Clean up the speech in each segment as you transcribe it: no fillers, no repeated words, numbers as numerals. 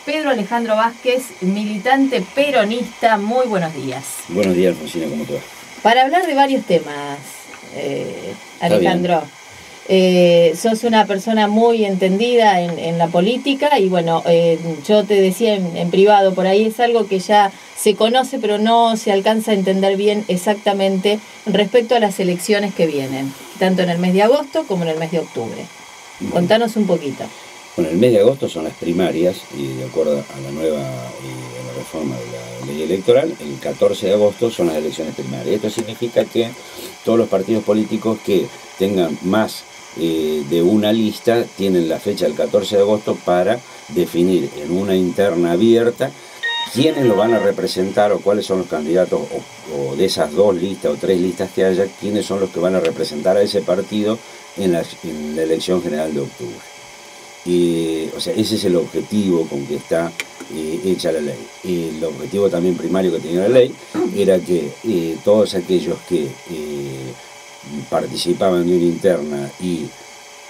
Pedro Alejandro Vázquez, militante peronista, muy buenos días. Buenos días, Alfonsina, ¿cómo te va? Para hablar de varios temas, Alejandro, sos una persona muy entendida en la política y bueno, yo te decía en privado, por ahí es algo que ya se conoce pero no se alcanza a entender bien exactamente respecto a las elecciones que vienen, tanto en el mes de agosto como en el mes de octubre. Bueno, contanos un poquito. Bueno, el mes de agosto son las primarias y de acuerdo a la nueva a la reforma de la ley electoral, el 14 de agosto son las elecciones primarias. Esto significa que todos los partidos políticos que tengan más de una lista tienen la fecha del 14 de agosto para definir en una interna abierta quiénes lo van a representar o cuáles son los candidatos o de esas dos listas o tres listas que haya, quiénes son los que van a representar a ese partido en la elección general de octubre. O sea, ese es el objetivo con que está hecha la ley. El objetivo también primario que tenía la ley era que todos aquellos que participaban de una interna y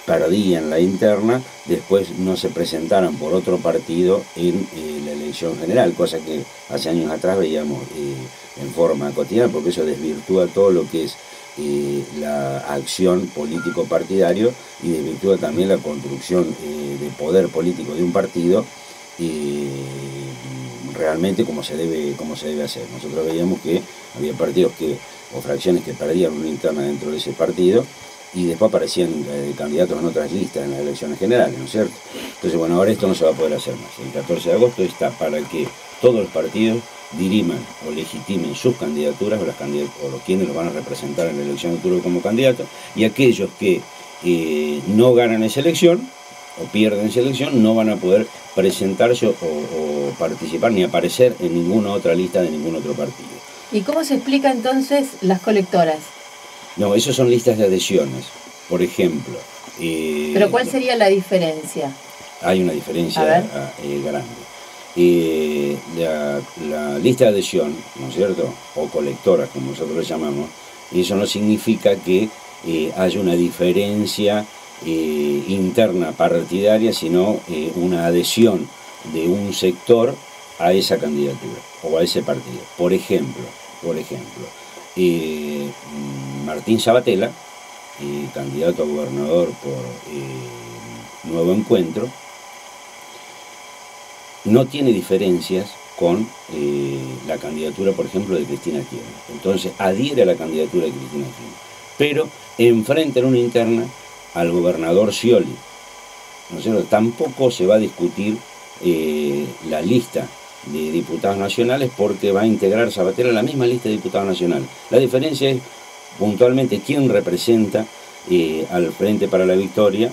perdían la interna, después no se presentaran por otro partido en la elección general, cosa que hace años atrás veíamos en forma cotidiana, porque eso desvirtúa todo lo que es la acción político-partidario y desvirtúa también la construcción de poder político de un partido realmente como se debe hacer. Nosotros veíamos que había partidos o fracciones que perdían una interna dentro de ese partido y después aparecían candidatos en otras listas en las elecciones generales, ¿no es cierto? Entonces, bueno, ahora esto no se va a poder hacer más. El 14 de agosto está para que todos los partidos diriman o legitimen sus candidaturas o los quienes los van a representar en la elección de octubre como candidatos, y aquellos que no ganan esa elección o pierden esa elección no van a poder presentarse o participar ni aparecer en ninguna otra lista de ningún otro partido. ¿Y cómo se explica entonces las colectoras? No, esos son listas de adhesiones, por ejemplo. ¿Pero cuál sería la diferencia? Hay una diferencia grande. La lista de adhesión, ¿no es cierto?, o colectoras, como nosotros le llamamos, eso no significa que haya una diferencia interna partidaria, sino una adhesión de un sector a esa candidatura o a ese partido. Por ejemplo, Martín Sabatella, candidato a gobernador por Nuevo Encuentro, no tiene diferencias con la candidatura, por ejemplo, de Cristina Kirchner. Entonces adhiere a la candidatura de Cristina Kirchner, pero enfrenta en una interna al gobernador Scioli, ¿no es cierto? Tampoco se va a discutir la lista de diputados nacionales porque va a integrar Sabatella a la misma lista de diputados nacionales. La diferencia es puntualmente quién representa al Frente para la Victoria,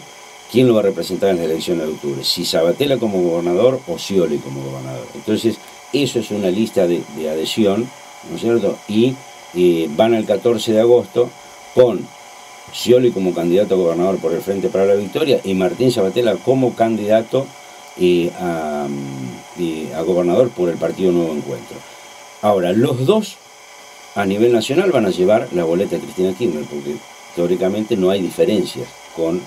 quién lo va a representar en las elecciones de octubre, si Sabatella como gobernador o Scioli como gobernador. Entonces, eso es una lista de adhesión, ¿no es cierto? Y van al 14 de agosto con Scioli como candidato a gobernador por el Frente para la Victoria y Martín Sabatella como candidato a gobernador por el partido Nuevo Encuentro. Ahora, los dos a nivel nacional van a llevar la boleta de Cristina Kirchner, porque teóricamente no hay diferencias con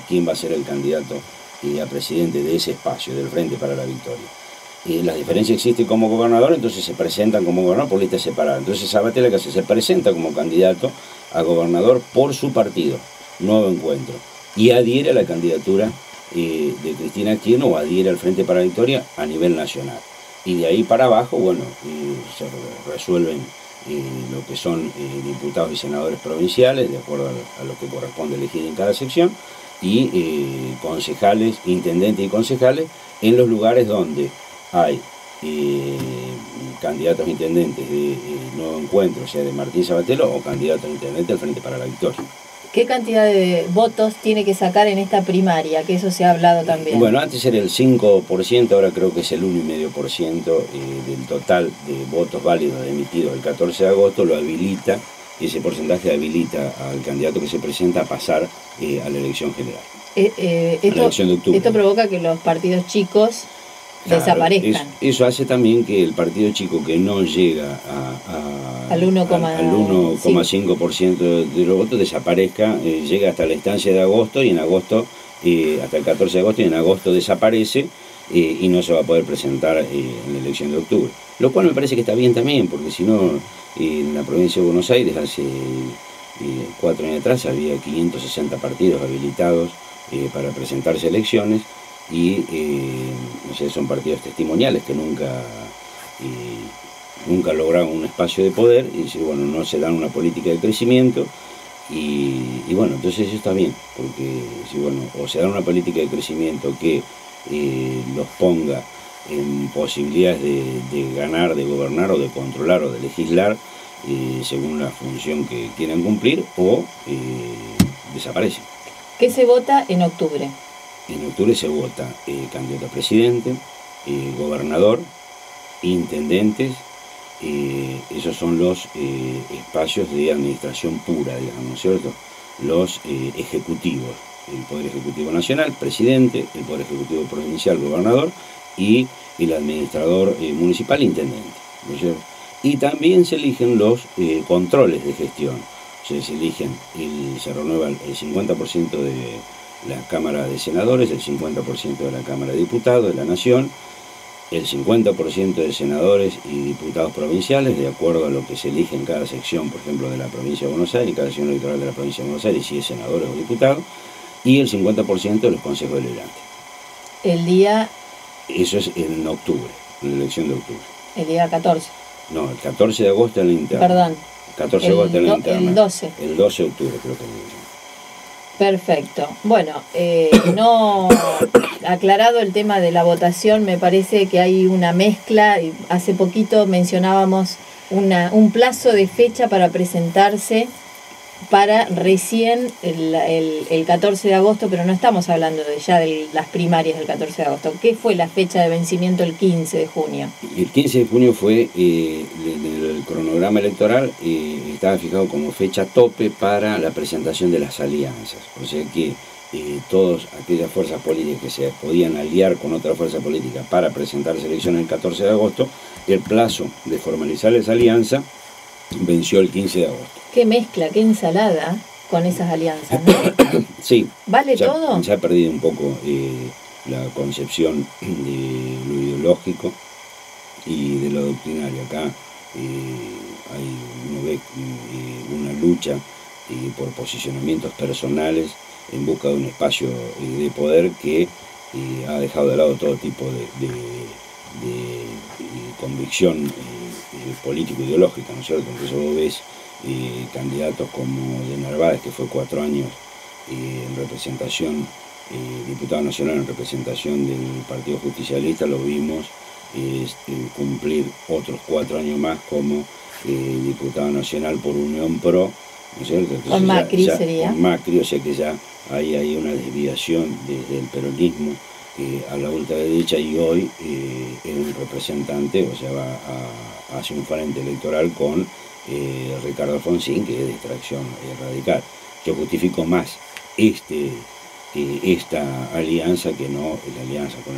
quién va a ser el candidato a presidente de ese espacio, del Frente para la Victoria. La diferencia existe como gobernador, entonces se presentan como gobernador por listas separadas. Entonces Sabatella que se presenta como candidato a gobernador por su partido, Nuevo Encuentro, y adhiere a la candidatura de Cristina Kirchner o adhiere al Frente para la Victoria a nivel nacional. Y de ahí para abajo, bueno, se resuelven lo que son diputados y senadores provinciales, de acuerdo a lo que corresponde elegir en cada sección, y concejales, intendentes y concejales en los lugares donde hay candidatos a intendentes de Nuevo Encuentro, o sea, de Martín Sabatella, o candidatos a intendente del Frente para la Victoria. ¿Qué cantidad de votos tiene que sacar en esta primaria? Que eso se ha hablado también. Bueno, antes era el 5%, ahora creo que es el 1,5% del total de votos válidos emitidos el 14 de agosto, lo habilita, ese porcentaje habilita al candidato que se presenta a pasar a la elección general. A la elección de octubre. Esto provoca que los partidos chicos desaparezcan. Eso hace también que el partido chico que no llega al 1,5% de los votos desaparezca, llega hasta la instancia de agosto y en agosto, hasta el 14 de agosto, y en agosto desaparece y no se va a poder presentar en la elección de octubre. Lo cual me parece que está bien también, porque si no, en la provincia de Buenos Aires hace 4 años atrás había 560 partidos habilitados para presentarse a elecciones y no sé, son partidos testimoniales que nunca lograron un espacio de poder y bueno, no se dan una política de crecimiento y bueno, entonces eso está bien, porque si bueno, o se dan una política de crecimiento que los ponga en posibilidades de ganar, de gobernar o de controlar o de legislar según la función que quieran cumplir, o desaparecen. ¿Qué se vota en octubre? En octubre se vota candidato a presidente, gobernador, intendentes. Esos son los espacios de administración pura, digamos, ¿no es cierto? Los ejecutivos, el Poder Ejecutivo Nacional, presidente, el Poder Ejecutivo Provincial, gobernador, y el administrador municipal, intendente, ¿no es cierto? Y también se eligen los controles de gestión. O sea, se renueva el 50% de la Cámara de Senadores, el 50% de la Cámara de Diputados de la Nación, el 50% de senadores y diputados provinciales, de acuerdo a lo que se elige en cada sección, por ejemplo, de la provincia de Buenos Aires, cada sección electoral de la provincia de Buenos Aires, si es senadores o diputados, y el 50% de los consejos deliberantes. El día... Eso es en octubre, en la elección de octubre. El día 14. No, el 14 de agosto en la interna. Perdón. 14 de agosto en la interna. El 12. El 12 de octubre creo que es. Perfecto. Bueno, no aclarado el tema de la votación, me parece que hay una mezcla. Hace poquito mencionábamos un plazo de fecha para presentarse para recién el 14 de agosto, pero no estamos hablando de las primarias del 14 de agosto. ¿Qué fue la fecha de vencimiento el 15 de junio? El 15 de junio fue, el cronograma electoral estaba fijado como fecha tope para la presentación de las alianzas. O sea que todas aquellas fuerzas políticas que se podían aliar con otra fuerza política para presentarse a elecciones el 14 de agosto, el plazo de formalizar esa alianza venció el 15 de agosto. Qué mezcla, qué ensalada con esas alianzas, ¿no? Sí. ¿Vale todo? Se ha perdido un poco la concepción de lo ideológico y de lo doctrinario. Acá uno ve una lucha por posicionamientos personales en busca de un espacio de poder que ha dejado de lado todo tipo de convicción político-ideológica, ¿no es cierto? Entonces vos ves candidatos como de Narváez, que fue 4 años en representación, diputado nacional en representación del Partido Justicialista, lo vimos cumplir otros 4 años más como diputado nacional por Unión Pro, ¿no es cierto? Entonces con Macri sería. Con Macri, o sea que ya hay una desviación desde el peronismo a la ultraderecha, y hoy es un representante, o sea, hace un frente electoral con Ricardo Alfonsín, que es de extracción radical. Yo justifico más esta alianza que no la alianza con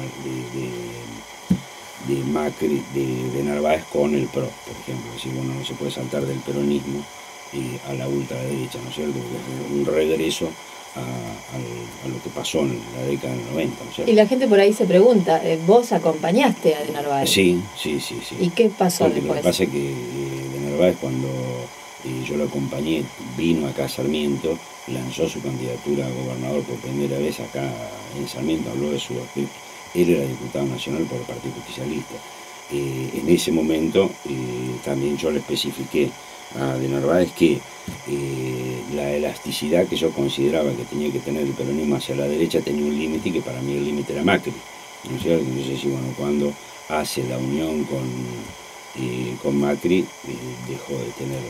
de Macri, de Narváez con el PRO, por ejemplo. Es decir, bueno, no se puede saltar del peronismo a la ultraderecha, ¿no es cierto? Porque es un regreso a lo que pasó en la década del 90, ¿no es cierto? Y la gente por ahí se pregunta, ¿vos acompañaste a de Narváez? Sí. ¿Y qué pasó porque después? Lo que pasa es que de Narváez, cuando yo lo acompañé, vino acá a Sarmiento, lanzó su candidatura a gobernador por primera vez acá en Sarmiento, habló de su... Él era diputado nacional por el Partido Justicialista. En ese momento también yo le especifiqué a de Narváez que la elasticidad que yo consideraba que tenía que tener el peronismo hacia la derecha tenía un límite, y que para mí el límite era Macri, ¿no es cierto? Entonces, bueno, cuando hace la unión con Macri, dejó de tener...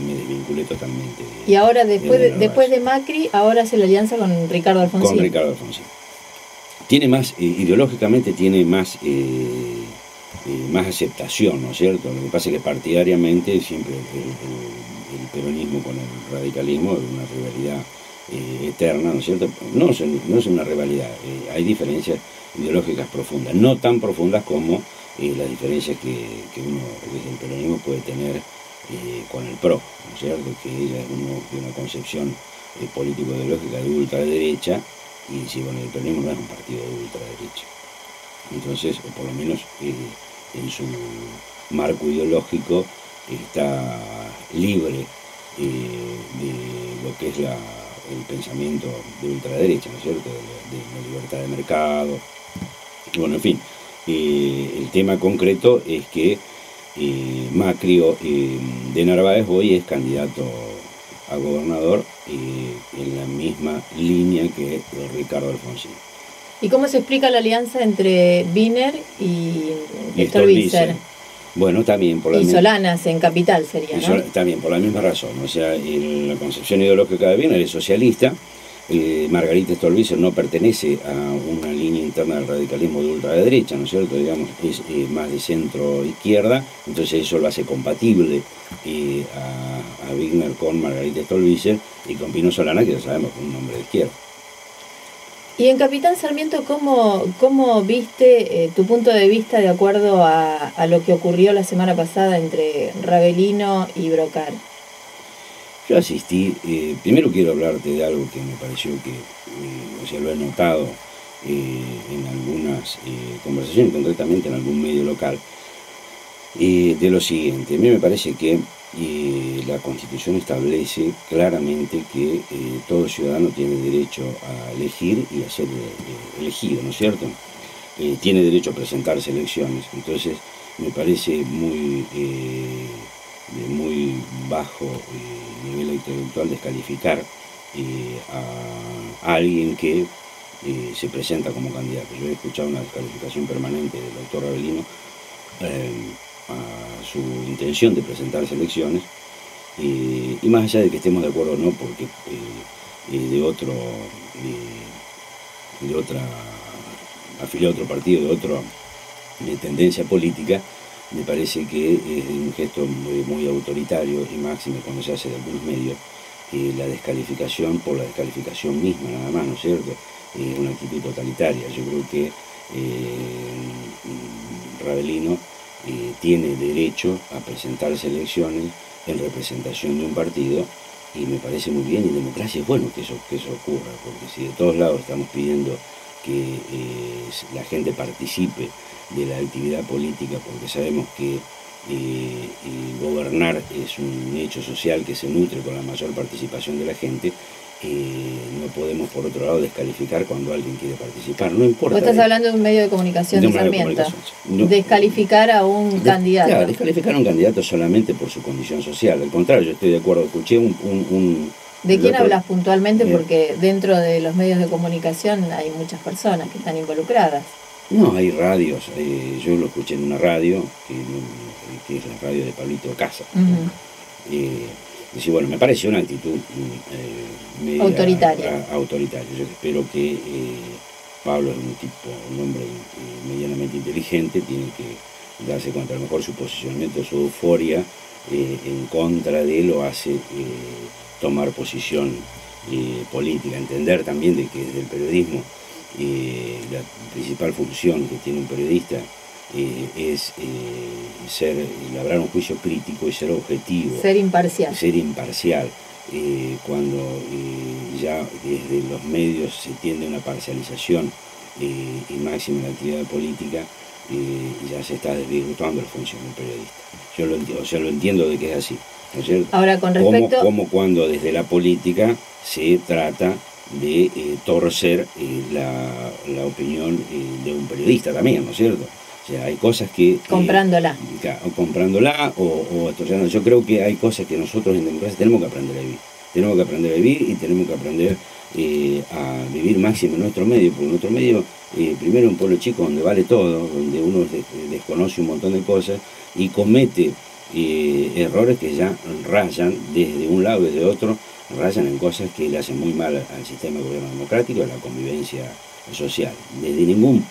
me desvinculé totalmente. Y ahora, después de Macri, ahora hace la alianza con Ricardo Alfonsín. Con Ricardo Alfonsín. Tiene más, ideológicamente tiene más aceptación, ¿no es cierto? Lo que pasa es que partidariamente siempre el peronismo con el radicalismo es una rivalidad eterna, ¿no es cierto? No es una rivalidad, hay diferencias ideológicas profundas, no tan profundas como las diferencias que uno desde el peronismo puede tener con el PRO, ¿no es cierto? Que ella es de una concepción político-ideológica de ultraderecha, y si bueno, el peronismo no es un partido de ultraderecha. Entonces, por lo menos en su marco ideológico está libre de lo que es el pensamiento de ultraderecha, ¿no es cierto?, de la libertad de mercado. Bueno, en fin, el tema concreto es que Macri de Narváez hoy es candidato a gobernador en la misma línea que Ricardo Alfonsín. ¿Y cómo se explica la alianza entre Wiener y Stolbizer? Bueno, también por la misma... Y Solanas en Capital sería, ¿no? También por la misma razón, o sea, la concepción ideológica de Wiener es socialista. Margarita Stolbizer no pertenece a una línea interna del radicalismo de ultraderecha, ¿no es cierto? Digamos, es más de centro-izquierda, entonces eso lo hace compatible a Wiener con Margarita Stolbizer y con Pino Solana, que ya sabemos que es un hombre de izquierda. Y en Capitán Sarmiento, ¿cómo viste tu punto de vista de acuerdo a lo que ocurrió la semana pasada entre Ravelino y Brocar? Yo asistí, primero quiero hablarte de algo que me pareció que, o sea, lo he notado en algunas conversaciones, concretamente en algún medio local, de lo siguiente. A mí me parece que la Constitución establece claramente que todo ciudadano tiene derecho a elegir y a ser elegido, ¿no es cierto? Tiene derecho a presentarse elecciones, entonces me parece de muy bajo nivel intelectual descalificar a alguien que se presenta como candidato. Yo he escuchado una descalificación permanente del doctor Ravelino a su intención de presentarse a elecciones, y más allá de que estemos de acuerdo o no, porque afiliado a otro partido, de otra tendencia política, me parece que es un gesto muy autoritario, y máximo cuando se hace de algunos medios, la descalificación por la descalificación misma, nada más, ¿no es cierto? Es una actitud totalitaria. Yo creo que Ravelino tiene derecho a presentarse a elecciones en representación de un partido, y me parece muy bien, y democracia es bueno que eso ocurra, porque si de todos lados estamos pidiendo que la gente participe de la actividad política, porque sabemos que gobernar es un hecho social que se nutre con la mayor participación de la gente, no podemos por otro lado descalificar cuando alguien quiere participar, no importa. Vos estás hablando de un medio de comunicación de Sarmiento. Descalificar a un candidato. Claro, descalificar a un candidato solamente por su condición social. Al contrario, yo estoy de acuerdo. Escuché ¿De quién hablas puntualmente? Porque dentro de los medios de comunicación hay muchas personas que están involucradas. No, hay radios. Yo lo escuché en una radio, que es la radio de Pablito Casa. Bueno, me parece una actitud media autoritaria. Yo espero que Pablo es un hombre medianamente inteligente, tiene que darse cuenta, a lo mejor su posicionamiento, su euforia en contra de él lo hace tomar posición política, entender también de que desde el periodismo la principal función que tiene un periodista es labrar un juicio crítico y ser objetivo. Ser imparcial. Cuando ya desde los medios se tiende a una parcialización y máxima en la actividad política, ya se está desvirtuando la función del periodista. Yo lo entiendo de que es así, ¿no es cierto? Ahora, con respecto... Como cuando desde la política se trata de torcer la opinión de un periodista también, ¿no es cierto? O sea, hay cosas que... Comprándola. O torciendo. Yo creo que hay cosas que nosotros en democracia tenemos que aprender a vivir. Tenemos que aprender a vivir y tenemos que aprender a vivir máximo en nuestro medio, porque nuestro medio, primero, es un pueblo chico donde vale todo, donde uno desconoce un montón de cosas y comete errores que ya rayan desde un lado y desde otro, rayan en cosas que le hacen muy mal al sistema de gobierno democrático, a la convivencia social. Desde ningún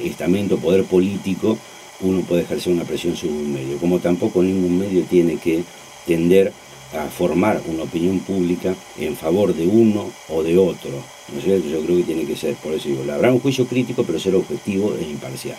estamento, poder político, uno puede ejercer una presión sobre un medio, como tampoco ningún medio tiene que tender a formar una opinión pública en favor de uno o de otro, ¿no es cierto? Yo creo que tiene que ser, por eso digo, habrá un juicio crítico, pero ser objetivo e imparcial.